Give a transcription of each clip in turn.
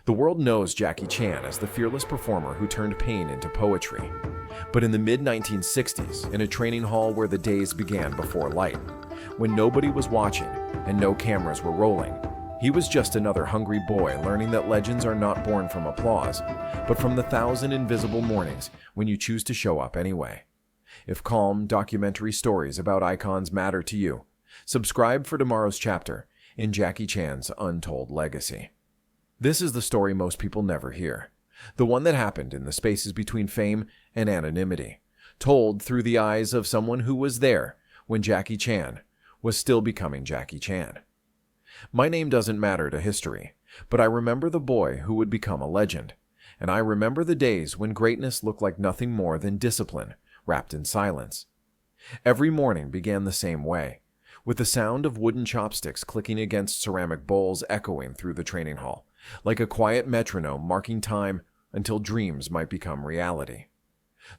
The world knows Jackie Chan as the fearless performer who turned pain into poetry. But in the mid-1960s, in a training hall where the days began before light, when nobody was watching and no cameras were rolling, he was just another hungry boy learning that legends are not born from applause, but from the 1,000 invisible mornings when you choose to show up anyway. If calm, documentary stories about icons matter to you, subscribe for tomorrow's chapter in Jackie Chan's Untold legacy. This is the story most people never hear, the one that happened in the spaces between fame and anonymity, told through the eyes of someone who was there when Jackie Chan was still becoming Jackie Chan. My name doesn't matter to history, but I remember the boy who would become a legend, and I remember the days when greatness looked like nothing more than discipline wrapped in silence. Every morning began the same way, with the sound of wooden chopsticks clicking against ceramic bowls echoing through the training hall, like a quiet metronome marking time until dreams might become reality.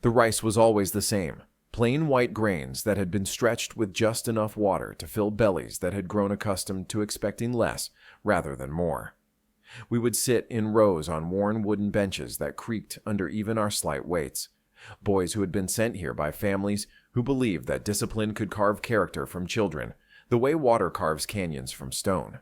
The rice was always the same, plain white grains that had been stretched with just enough water to fill bellies that had grown accustomed to expecting less rather than more. We would sit in rows on worn wooden benches that creaked under even our slight weights, boys who had been sent here by families who believed that discipline could carve character from children the way water carves canyons from stone.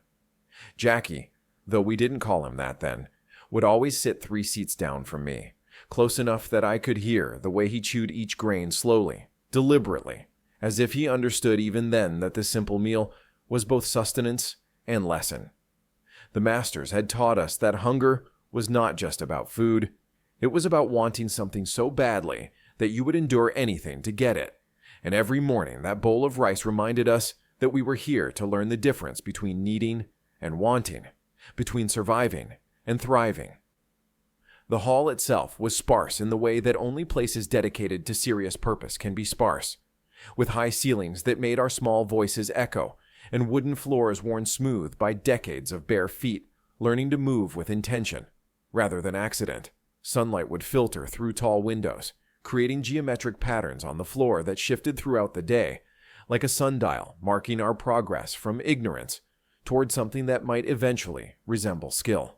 Jackie, though we didn't call him that then, would always sit 3 seats down from me, close enough that I could hear the way he chewed each grain slowly, deliberately, as if he understood even then that this simple meal was both sustenance and lesson. The masters had taught us that hunger was not just about food, it was about wanting something so badly that you would endure anything to get it, and every morning that bowl of rice reminded us that we were here to learn the difference between needing and wanting, between surviving and thriving. The hall itself was sparse in the way that only places dedicated to serious purpose can be sparse, with high ceilings that made our small voices echo, and wooden floors worn smooth by decades of bare feet learning to move with intention rather than accident. Sunlight would filter through tall windows, creating geometric patterns on the floor that shifted throughout the day, like a sundial marking our progress from ignorance toward something that might eventually resemble skill.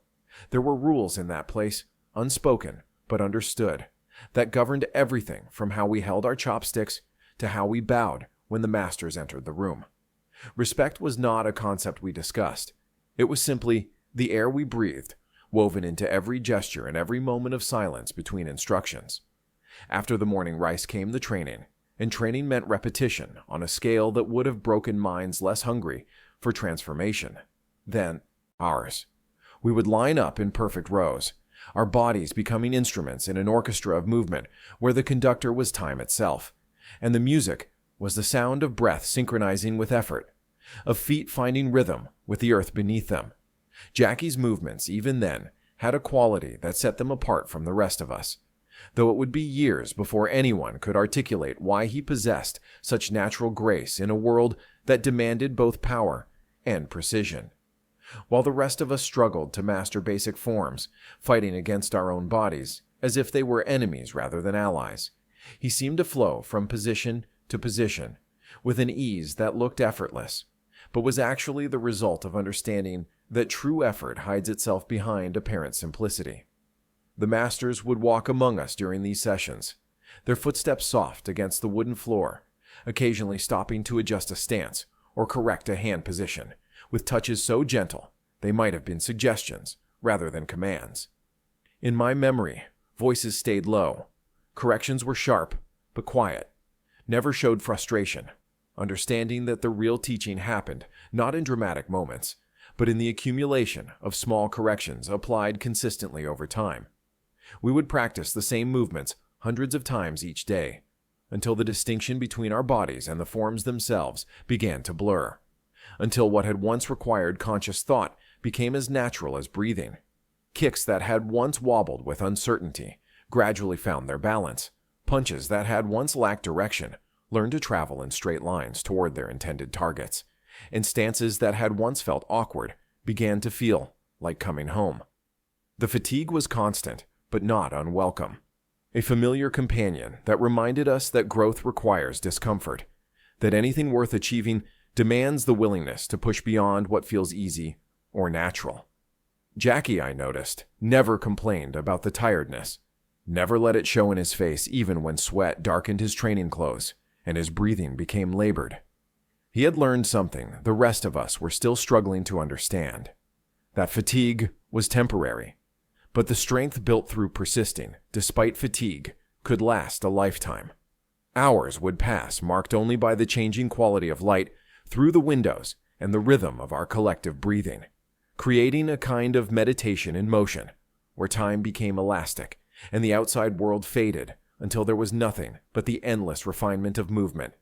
There were rules in that place, unspoken but understood, that governed everything from how we held our chopsticks to how we bowed when the masters entered the room. Respect was not a concept we discussed. It was simply the air we breathed, woven into every gesture and every moment of silence between instructions. After the morning rice came the training, and training meant repetition on a scale that would have broken minds less hungry for transformation than ours. We would line up in perfect rows, our bodies becoming instruments in an orchestra of movement where the conductor was time itself, and the music was the sound of breath synchronizing with effort, of feet finding rhythm with the earth beneath them. Jackie's movements, even then, had a quality that set them apart from the rest of us, though it would be years before anyone could articulate why he possessed such natural grace in a world that demanded both power and precision. While the rest of us struggled to master basic forms, fighting against our own bodies as if they were enemies rather than allies, he seemed to flow from position to position with an ease that looked effortless, but was actually the result of understanding that true effort hides itself behind apparent simplicity. The masters would walk among us during these sessions, their footsteps soft against the wooden floor, occasionally stopping to adjust a stance or correct a hand position, with touches so gentle they might have been suggestions rather than commands. In my memory, voices stayed low, corrections were sharp but quiet, never showed frustration, understanding that the real teaching happened not in dramatic moments, but in the accumulation of small corrections applied consistently over time. We would practice the same movements hundreds of times each day, until the distinction between our bodies and the forms themselves began to blur, until what had once required conscious thought became as natural as breathing. Kicks that had once wobbled with uncertainty gradually found their balance. Punches that had once lacked direction learned to travel in straight lines toward their intended targets, and stances that had once felt awkward began to feel like coming home. The fatigue was constant, but not unwelcome. A familiar companion that reminded us that growth requires discomfort, that anything worth achieving demands the willingness to push beyond what feels easy or natural. Jackie, I noticed, never complained about the tiredness, never let it show in his face even when sweat darkened his training clothes and his breathing became labored. He had learned something the rest of us were still struggling to understand. That fatigue was temporary, but the strength built through persisting, despite fatigue, could last a lifetime. Hours would pass marked only by the changing quality of light through the windows and the rhythm of our collective breathing, creating a kind of meditation in motion, where time became elastic and the outside world faded until there was nothing but the endless refinement of movement,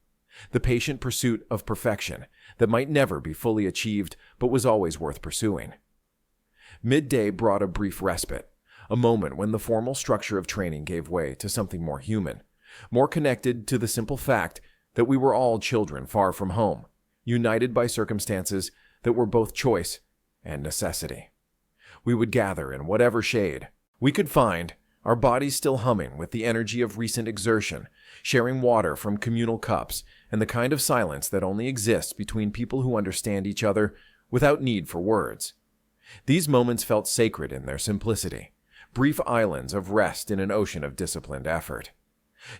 the patient pursuit of perfection that might never be fully achieved but was always worth pursuing. Midday brought a brief respite, a moment when the formal structure of training gave way to something more human, more connected to the simple fact that we were all children far from home, united by circumstances that were both choice and necessity. We would gather in whatever shade we could find, our bodies still humming with the energy of recent exertion, sharing water from communal cups and the kind of silence that only exists between people who understand each other without need for words. These moments felt sacred in their simplicity, brief islands of rest in an ocean of disciplined effort.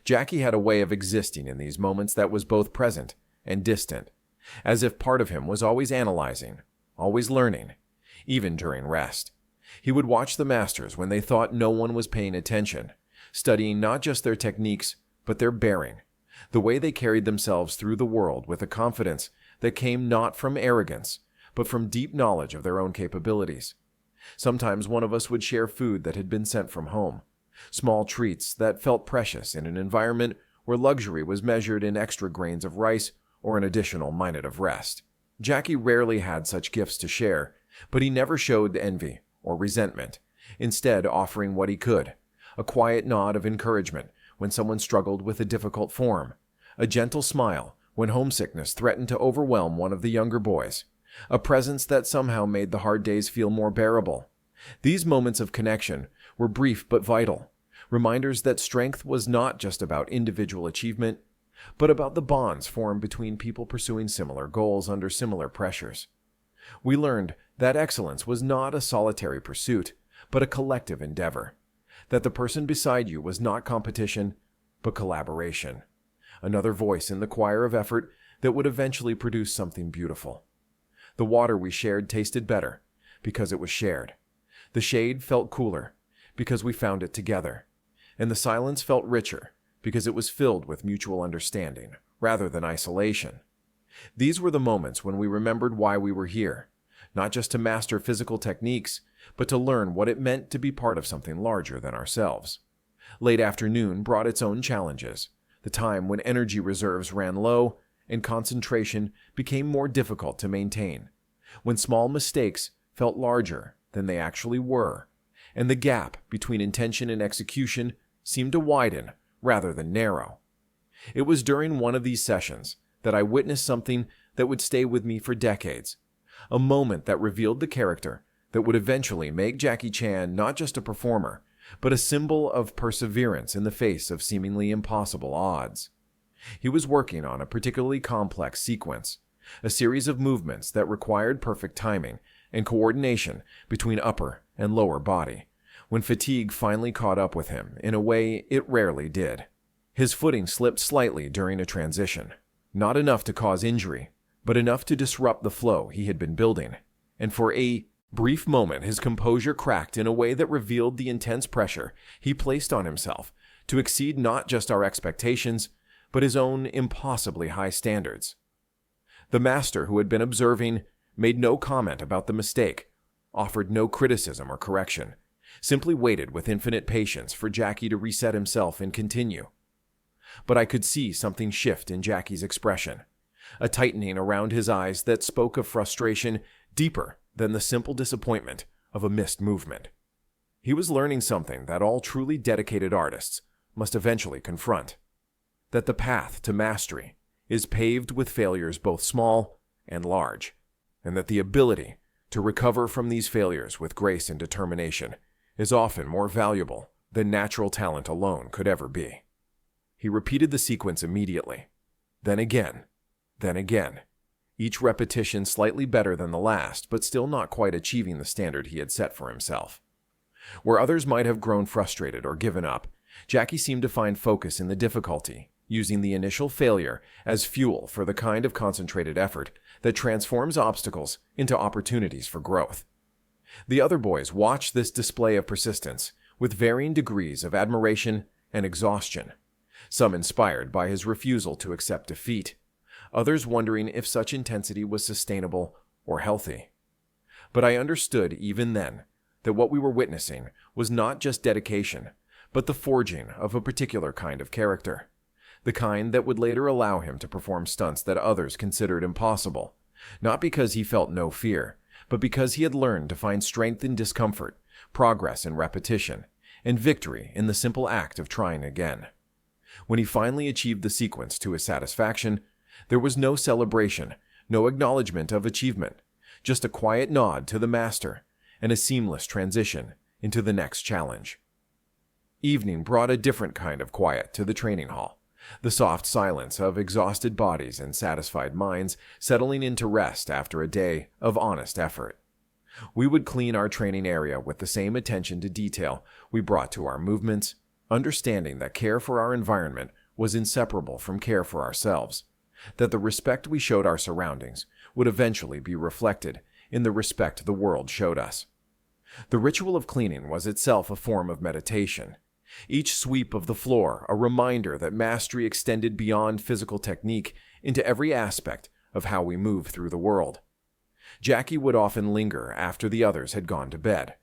Jackie had a way of existing in these moments that was both present and distant, as if part of him was always analyzing, always learning, even during rest. He would watch the masters when they thought no one was paying attention, studying not just their techniques, but their bearing, the way they carried themselves through the world with a confidence that came not from arrogance, but from deep knowledge of their own capabilities. Sometimes one of us would share food that had been sent from home, small treats that felt precious in an environment where luxury was measured in extra grains of rice or an additional minute of rest. Jackie rarely had such gifts to share, but he never showed envy or resentment, instead offering what he could, a quiet nod of encouragement when someone struggled with a difficult form, a gentle smile when homesickness threatened to overwhelm one of the younger boys, a presence that somehow made the hard days feel more bearable. These moments of connection were brief but vital, reminders that strength was not just about individual achievement, but about the bonds formed between people pursuing similar goals under similar pressures. We learned that excellence was not a solitary pursuit, but a collective endeavor, that the person beside you was not competition, but collaboration, another voice in the choir of effort that would eventually produce something beautiful. The water we shared tasted better because it was shared. The shade felt cooler because we found it together. And the silence felt richer because it was filled with mutual understanding rather than isolation. These were the moments when we remembered why we were here, not just to master physical techniques, but to learn what it meant to be part of something larger than ourselves. Late afternoon brought its own challenges, the time when energy reserves ran low and concentration became more difficult to maintain, when small mistakes felt larger than they actually were, and the gap between intention and execution seemed to widen rather than narrow. It was during one of these sessions that I witnessed something that would stay with me for decades, a moment that revealed the character that would eventually make Jackie Chan not just a performer, but a symbol of perseverance in the face of seemingly impossible odds. He was working on a particularly complex sequence, a series of movements that required perfect timing and coordination between upper and lower body, when fatigue finally caught up with him in a way it rarely did. His footing slipped slightly during a transition, not enough to cause injury, but enough to disrupt the flow he had been building, and for a brief moment his composure cracked in a way that revealed the intense pressure he placed on himself to exceed not just our expectations, but his own impossibly high standards. The master, who had been observing, made no comment about the mistake, offered no criticism or correction, simply waited with infinite patience for Jackie to reset himself and continue. But I could see something shift in Jackie's expression, a tightening around his eyes that spoke of frustration deeper than the simple disappointment of a missed movement. He was learning something that all truly dedicated artists must eventually confront, that the path to mastery is paved with failures both small and large, and that the ability to recover from these failures with grace and determination is often more valuable than natural talent alone could ever be. He repeated the sequence immediately, then again, each repetition slightly better than the last, but still not quite achieving the standard he had set for himself. Where others might have grown frustrated or given up, Jackie seemed to find focus in the difficulty, using the initial failure as fuel for the kind of concentrated effort that transforms obstacles into opportunities for growth. The other boys watched this display of persistence with varying degrees of admiration and exhaustion, some inspired by his refusal to accept defeat, others wondering if such intensity was sustainable or healthy. But I understood even then that what we were witnessing was not just dedication, but the forging of a particular kind of character, the kind that would later allow him to perform stunts that others considered impossible, not because he felt no fear, but because he had learned to find strength in discomfort, progress in repetition, and victory in the simple act of trying again. When he finally achieved the sequence to his satisfaction, there was no celebration, no acknowledgement of achievement, just a quiet nod to the master and a seamless transition into the next challenge. Evening brought a different kind of quiet to the training hall, the soft silence of exhausted bodies and satisfied minds settling into rest after a day of honest effort. We would clean our training area with the same attention to detail we brought to our movements, understanding that care for our environment was inseparable from care for ourselves, that the respect we showed our surroundings would eventually be reflected in the respect the world showed us. The ritual of cleaning was itself a form of meditation, each sweep of the floor a reminder that mastery extended beyond physical technique into every aspect of how we move through the world. Jackie would often linger after the others had gone to bed,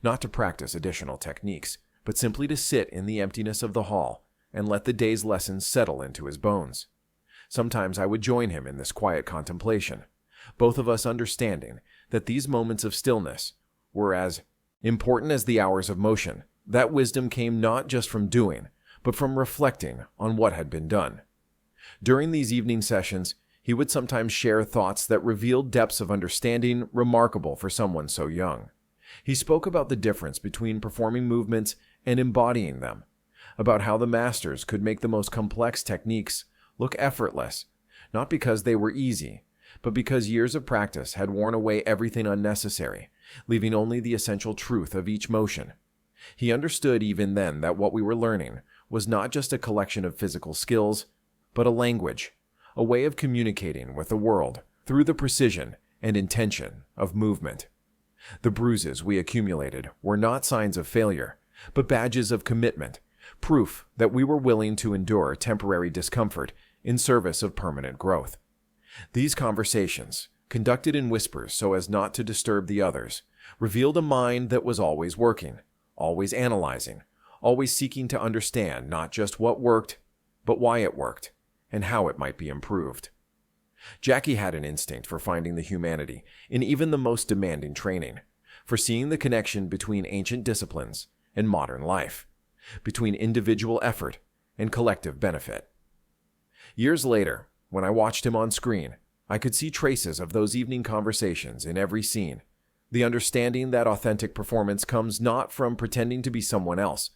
not to practice additional techniques, but simply to sit in the emptiness of the hall and let the day's lessons settle into his bones. Sometimes I would join him in this quiet contemplation, both of us understanding that these moments of stillness were as important as the hours of motion. That wisdom came not just from doing, but from reflecting on what had been done. During these evening sessions, he would sometimes share thoughts that revealed depths of understanding remarkable for someone so young. He spoke about the difference between performing movements and embodying them, about how the masters could make the most complex techniques look effortless, not because they were easy, but because years of practice had worn away everything unnecessary, leaving only the essential truth of each motion. He understood even then that what we were learning was not just a collection of physical skills, but a language, a way of communicating with the world through the precision and intention of movement. The bruises we accumulated were not signs of failure, but badges of commitment, proof that we were willing to endure temporary discomfort in service of permanent growth. These conversations, conducted in whispers so as not to disturb the others, revealed a mind that was always working, always analyzing, always seeking to understand not just what worked, but why it worked, and how it might be improved. Jackie had an instinct for finding the humanity in even the most demanding training, for seeing the connection between ancient disciplines and modern life, between individual effort and collective benefit. Years later, when I watched him on screen, I could see traces of those evening conversations in every scene, the understanding that authentic performance comes not from pretending to be someone else,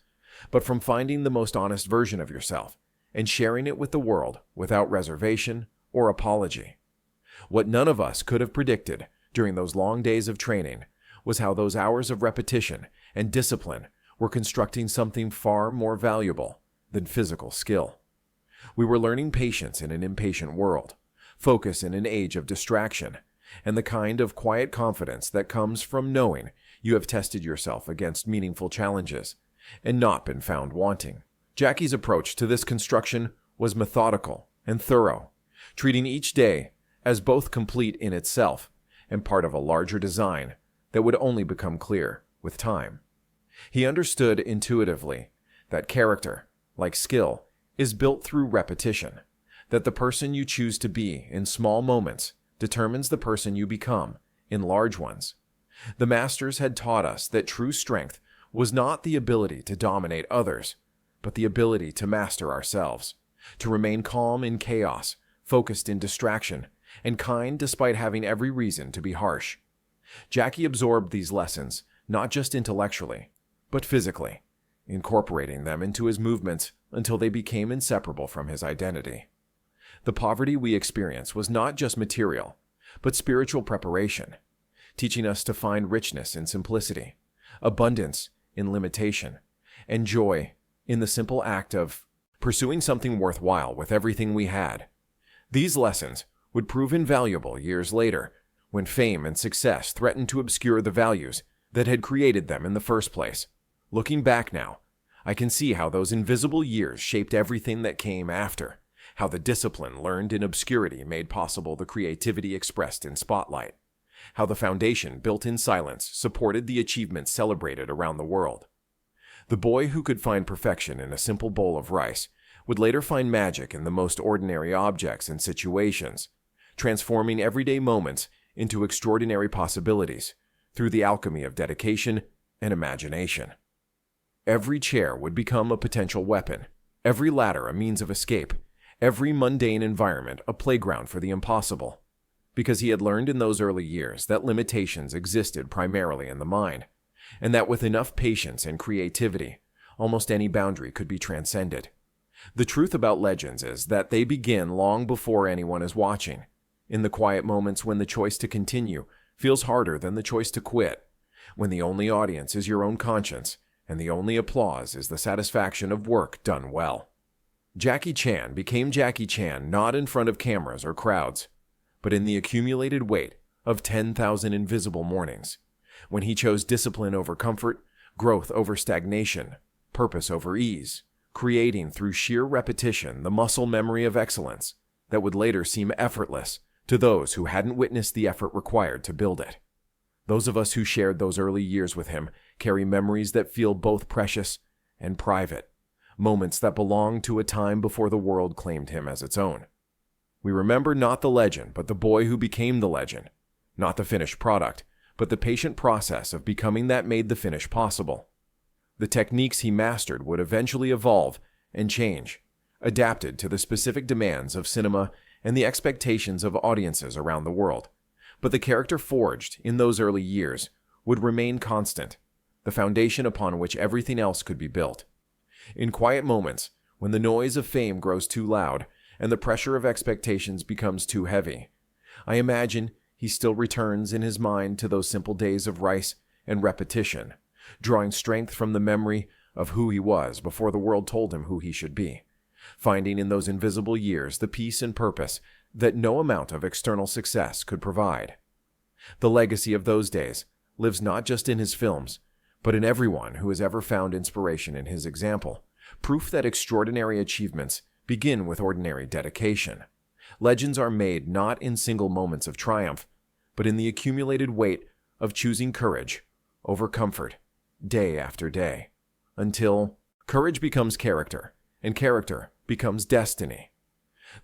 but from finding the most honest version of yourself and sharing it with the world without reservation or apology. What none of us could have predicted during those long days of training was how those hours of repetition and discipline were constructing something far more valuable than physical skill. We were learning patience in an impatient world, focus in an age of distraction, and the kind of quiet confidence that comes from knowing you have tested yourself against meaningful challenges and not been found wanting. Jackie's approach to this construction was methodical and thorough, treating each day as both complete in itself and part of a larger design that would only become clear with time. He understood intuitively that character, like skill, is built through repetition, that the person you choose to be in small moments determines the person you become in large ones. The masters had taught us that true strength was not the ability to dominate others, but the ability to master ourselves, to remain calm in chaos, focused in distraction, and kind despite having every reason to be harsh. Jackie absorbed these lessons not just intellectually, but physically, incorporating them into his movements until they became inseparable from his identity. The poverty we experienced was not just material, but spiritual preparation, teaching us to find richness in simplicity, abundance in limitation, and joy in the simple act of pursuing something worthwhile with everything we had. These lessons would prove invaluable years later, when fame and success threatened to obscure the values that had created them in the first place. Looking back now, I can see how those invisible years shaped everything that came after, how the discipline learned in obscurity made possible the creativity expressed in spotlight, how the foundation built in silence supported the achievements celebrated around the world. The boy who could find perfection in a simple bowl of rice would later find magic in the most ordinary objects and situations, transforming everyday moments into extraordinary possibilities through the alchemy of dedication and imagination. Every chair would become a potential weapon, every ladder a means of escape, every mundane environment a playground for the impossible, because he had learned in those early years that limitations existed primarily in the mind, and that with enough patience and creativity, almost any boundary could be transcended. The truth about legends is that they begin long before anyone is watching, in the quiet moments when the choice to continue feels harder than the choice to quit, when the only audience is your own conscience, and the only applause is the satisfaction of work done well. Jackie Chan became Jackie Chan not in front of cameras or crowds, but in the accumulated weight of 10,000 invisible mornings, when he chose discipline over comfort, growth over stagnation, purpose over ease, creating through sheer repetition the muscle memory of excellence that would later seem effortless to those who hadn't witnessed the effort required to build it. Those of us who shared those early years with him carry memories that feel both precious and private, moments that belong to a time before the world claimed him as its own. We remember not the legend, but the boy who became the legend, not the finished product, but the patient process of becoming that made the finish possible. The techniques he mastered would eventually evolve and change, adapted to the specific demands of cinema and the expectations of audiences around the world. But the character forged in those early years would remain constant, the foundation upon which everything else could be built. In quiet moments, when the noise of fame grows too loud and the pressure of expectations becomes too heavy, I imagine he still returns in his mind to those simple days of rice and repetition, drawing strength from the memory of who he was before the world told him who he should be, finding in those invisible years the peace and purpose that no amount of external success could provide. The legacy of those days lives not just in his films, but in everyone who has ever found inspiration in his example, proof that extraordinary achievements begin with ordinary dedication. Legends are made not in single moments of triumph, but in the accumulated weight of choosing courage over comfort, day after day, until courage becomes character, and character becomes destiny.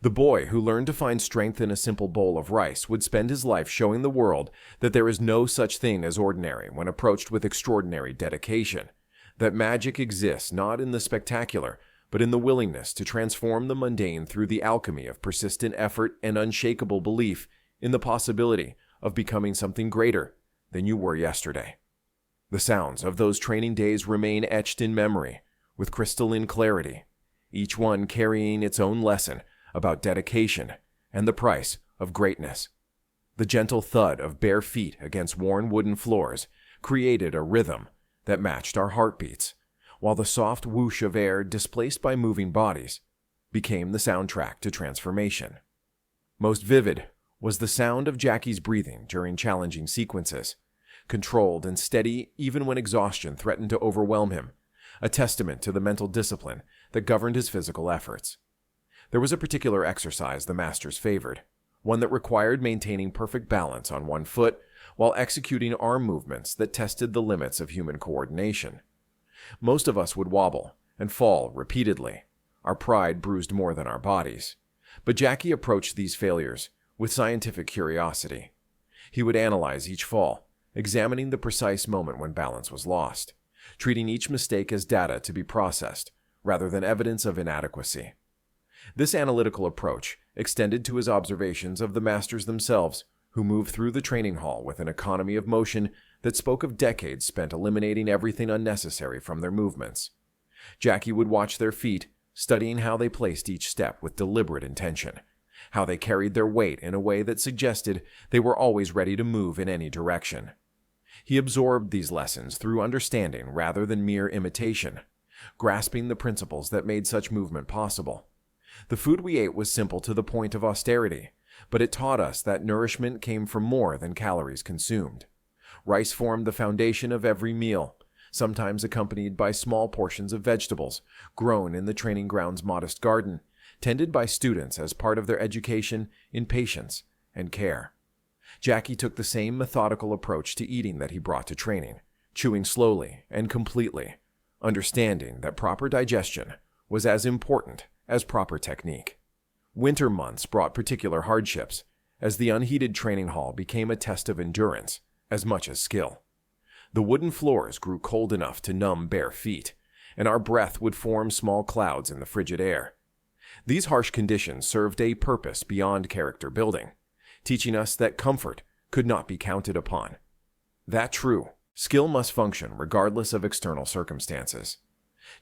The boy who learned to find strength in a simple bowl of rice would spend his life showing the world that there is no such thing as ordinary when approached with extraordinary dedication, that magic exists not in the spectacular, but in the willingness to transform the mundane through the alchemy of persistent effort and unshakable belief in the possibility of becoming something greater than you were yesterday. The sounds of those training days remain etched in memory with crystalline clarity, each one carrying its own lesson about dedication and the price of greatness. The gentle thud of bare feet against worn wooden floors created a rhythm that matched our heartbeats, while the soft whoosh of air displaced by moving bodies became the soundtrack to transformation. Most vivid was the sound of Jackie's breathing during challenging sequences, controlled and steady even when exhaustion threatened to overwhelm him, a testament to the mental discipline that governed his physical efforts. There was a particular exercise the masters favored, one that required maintaining perfect balance on one foot while executing arm movements that tested the limits of human coordination. Most of us would wobble and fall repeatedly, our pride bruised more than our bodies. But Jackie approached these failures with scientific curiosity. He would analyze each fall, examining the precise moment when balance was lost, treating each mistake as data to be processed rather than evidence of inadequacy. This analytical approach extended to his observations of the masters themselves, who moved through the training hall with an economy of motion that spoke of decades spent eliminating everything unnecessary from their movements. Jackie would watch their feet, studying how they placed each step with deliberate intention, how they carried their weight in a way that suggested they were always ready to move in any direction. He absorbed these lessons through understanding rather than mere imitation, grasping the principles that made such movement possible. The food we ate was simple to the point of austerity, but it taught us that nourishment came from more than calories consumed. Rice formed the foundation of every meal, sometimes accompanied by small portions of vegetables grown in the training ground's modest garden, tended by students as part of their education in patience and care. Jackie took the same methodical approach to eating that he brought to training, chewing slowly and completely, understanding that proper digestion was as important as proper technique. Winter months brought particular hardships, as the unheated training hall became a test of endurance as much as skill. The wooden floors grew cold enough to numb bare feet, and our breath would form small clouds in the frigid air. These harsh conditions served a purpose beyond character building, teaching us that comfort could not be counted upon. That true, skill must function regardless of external circumstances.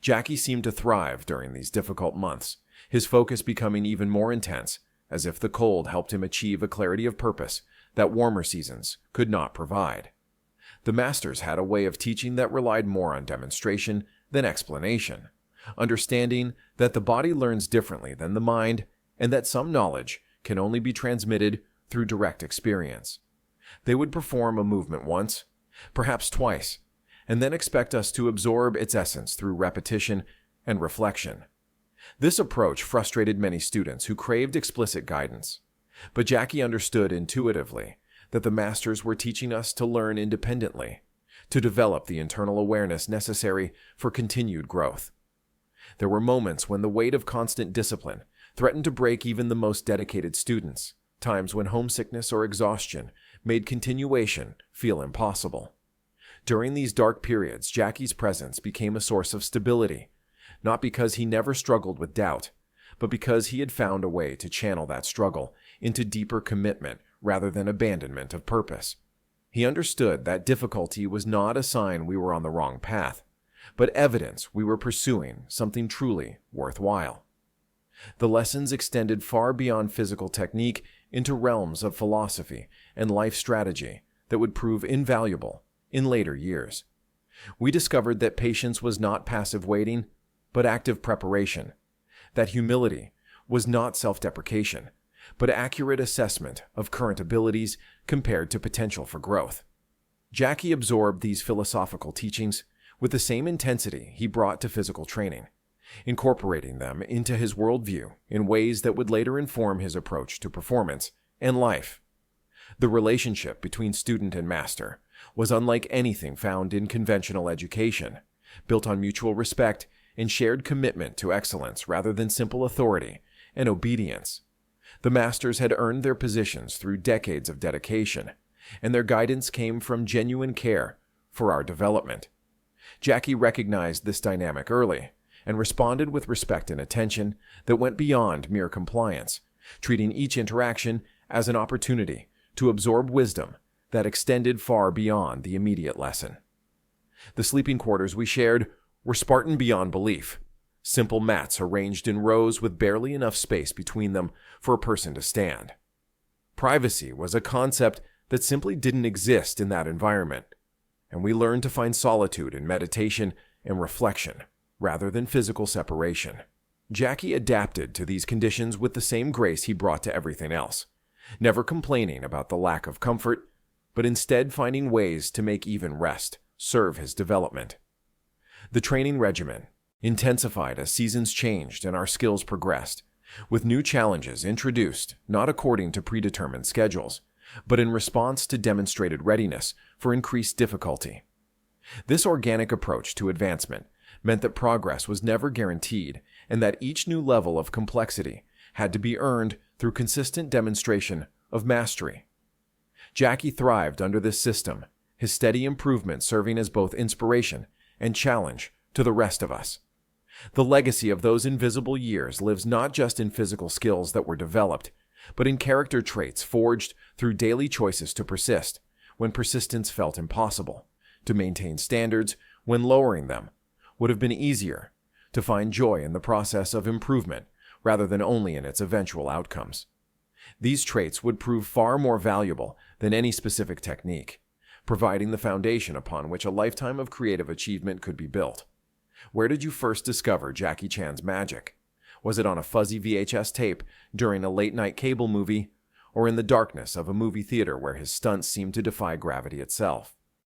Jackie seemed to thrive during these difficult months, his focus becoming even more intense, as if the cold helped him achieve a clarity of purpose that warmer seasons could not provide. The masters had a way of teaching that relied more on demonstration than explanation, understanding that the body learns differently than the mind and that some knowledge can only be transmitted through direct experience. They would perform a movement once, perhaps twice, and then expect us to absorb its essence through repetition and reflection. This approach frustrated many students who craved explicit guidance, but Jackie understood intuitively that the masters were teaching us to learn independently, to develop the internal awareness necessary for continued growth. There were moments when the weight of constant discipline threatened to break even the most dedicated students, times when homesickness or exhaustion made continuation feel impossible. During these dark periods, Jackie's presence became a source of stability, not because he never struggled with doubt, but because he had found a way to channel that struggle into deeper commitment rather than abandonment of purpose. He understood that difficulty was not a sign we were on the wrong path, but evidence we were pursuing something truly worthwhile. The lessons extended far beyond physical technique into realms of philosophy and life strategy that would prove invaluable in later years. We discovered that patience was not passive waiting, but active preparation, that humility was not self-deprecation, but accurate assessment of current abilities compared to potential for growth. Jackie absorbed these philosophical teachings with the same intensity he brought to physical training, incorporating them into his worldview in ways that would later inform his approach to performance and life. The relationship between student and master was unlike anything found in conventional education, built on mutual respect and shared commitment to excellence rather than simple authority and obedience. The masters had earned their positions through decades of dedication, and their guidance came from genuine care for our development. Jackie recognized this dynamic early and responded with respect and attention that went beyond mere compliance, treating each interaction as an opportunity to absorb wisdom that extended far beyond the immediate lesson. The sleeping quarters we shared were Spartan beyond belief, simple mats arranged in rows with barely enough space between them for a person to stand. Privacy was a concept that simply didn't exist in that environment, and we learned to find solitude in meditation and reflection rather than physical separation. Jackie adapted to these conditions with the same grace he brought to everything else, never complaining about the lack of comfort, but instead finding ways to make even rest serve his development. The training regimen intensified as seasons changed and our skills progressed, with new challenges introduced not according to predetermined schedules, but in response to demonstrated readiness for increased difficulty. This organic approach to advancement meant that progress was never guaranteed and that each new level of complexity had to be earned through consistent demonstration of mastery. Jackie thrived under this system, his steady improvement serving as both inspiration and challenge to the rest of us. The legacy of those invisible years lives not just in physical skills that were developed, but in character traits forged through daily choices to persist when persistence felt impossible, to maintain standards when lowering them would have been easier, to find joy in the process of improvement rather than only in its eventual outcomes. These traits would prove far more valuable than any specific technique, providing the foundation upon which a lifetime of creative achievement could be built. Where did you first discover Jackie Chan's magic? Was it on a fuzzy VHS tape, during a late-night cable movie, or in the darkness of a movie theater where his stunts seemed to defy gravity itself?